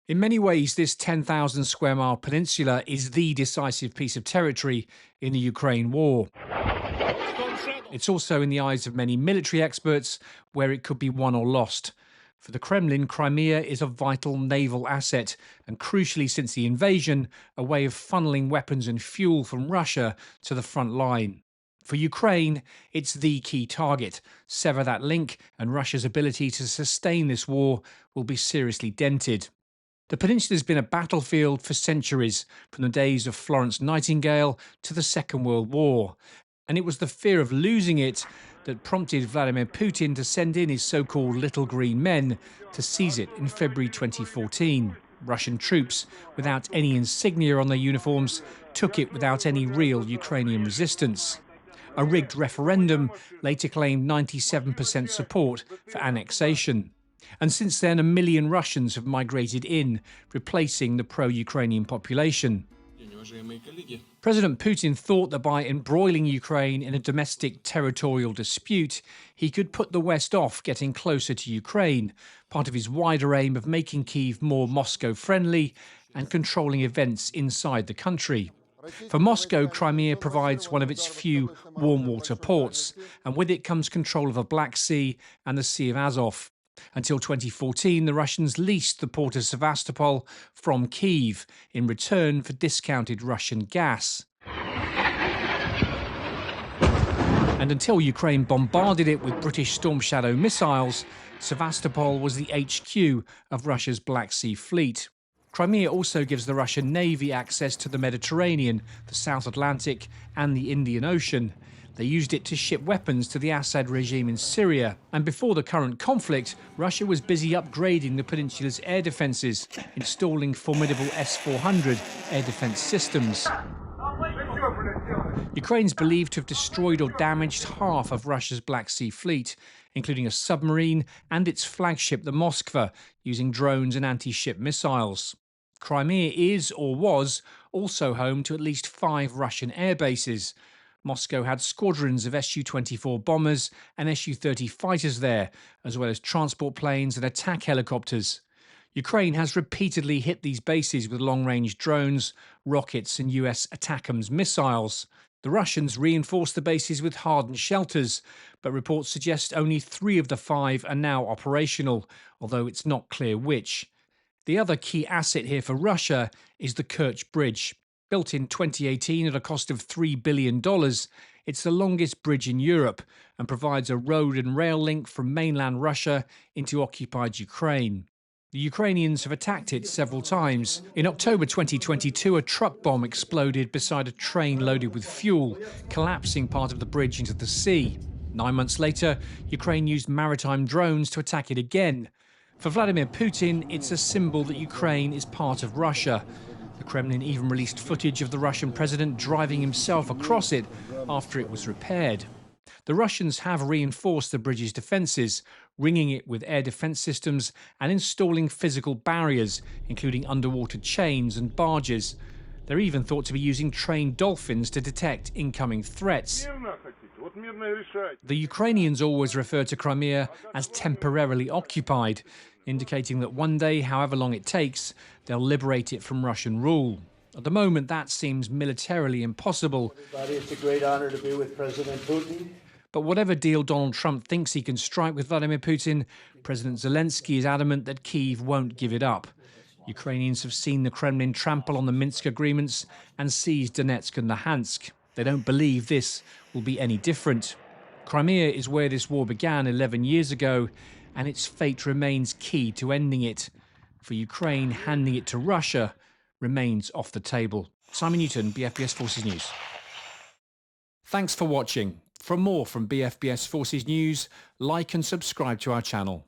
In many ways, this 10,000 square mile peninsula is the decisive piece of territory in the Ukraine war. It's also, in the eyes of many military experts, where it could be won or lost. For the Kremlin, Crimea is a vital naval asset and, crucially since the invasion, a way of funneling weapons and fuel from Russia to the front line. For Ukraine, it's the key target. Sever that link and Russia's ability to sustain this war will be seriously dented. The peninsula has been a battlefield for centuries, from the days of Florence Nightingale to the Second World War. And it was the fear of losing it that prompted Vladimir Putin to send in his so-called Little Green Men to seize it in February 2014. Russian troops, without any insignia on their uniforms, took it without any real Ukrainian resistance. A rigged referendum later claimed 97% support for annexation. And since then, 1 million Russians have migrated in, replacing the pro-Ukrainian population. President Putin thought that by embroiling Ukraine in a domestic territorial dispute, he could put the West off getting closer to Ukraine, part of his wider aim of making Kyiv more Moscow-friendly and controlling events inside the country. For Moscow, Crimea provides one of its few warm water ports, and with it comes control of the Black Sea and the Sea of Azov. Until 2014, the Russians leased the port of Sevastopol from Kyiv in return for discounted Russian gas. And until Ukraine bombarded it with British Storm Shadow missiles, Sevastopol was the HQ of Russia's Black Sea Fleet. Crimea also gives the Russian Navy access to the Mediterranean, the South Atlantic and the Indian Ocean. They used it to ship weapons to the Assad regime in Syria. And before the current conflict, Russia was busy upgrading the peninsula's air defences, installing formidable S-400 air defence systems. Ukraine's believed to have destroyed or damaged half of Russia's Black Sea Fleet, including a submarine and its flagship, the Moskva, using drones and anti-ship missiles. Crimea is, or was, also home to at least 5 Russian air bases. Moscow had squadrons of Su-24 bombers and Su-30 fighters there, as well as transport planes and attack helicopters. Ukraine has repeatedly hit these bases with long-range drones, rockets and US ATACMS missiles. The Russians reinforced the bases with hardened shelters, but reports suggest only 3 of the 5 are now operational, although it's not clear which. The other key asset here for Russia is the Kerch Bridge. Built in 2018 at a cost of $3 billion, it's the longest bridge in Europe and provides a road and rail link from mainland Russia into occupied Ukraine. The Ukrainians have attacked it several times. In October 2022, a truck bomb exploded beside a train loaded with fuel, collapsing part of the bridge into the sea. 9 months later, Ukraine used maritime drones to attack it again. For Vladimir Putin, it's a symbol that Ukraine is part of Russia. The Kremlin even released footage of the Russian president driving himself across it after it was repaired. The Russians have reinforced the bridge's defences, ringing it with air defence systems and installing physical barriers, including underwater chains and barges. They're even thought to be using trained dolphins to detect incoming threats. The Ukrainians always refer to Crimea as temporarily occupied, indicating that one day, however long it takes, they'll liberate it from Russian rule. At the moment, that seems militarily impossible. It's a great honor to be with President Putin. But whatever deal Donald Trump thinks he can strike with Vladimir Putin, President Zelensky is adamant that Kyiv won't give it up. Ukrainians have seen the Kremlin trample on the Minsk agreements and seize Donetsk and Luhansk. They don't believe this will be any different. Crimea is where this war began 11 years ago, and its fate remains key to ending it. For Ukraine, handing it to Russia remains off the table. Simon Newton, BFBS Forces News. Thanks for watching. For more from BFBS Forces News, like and subscribe to our channel.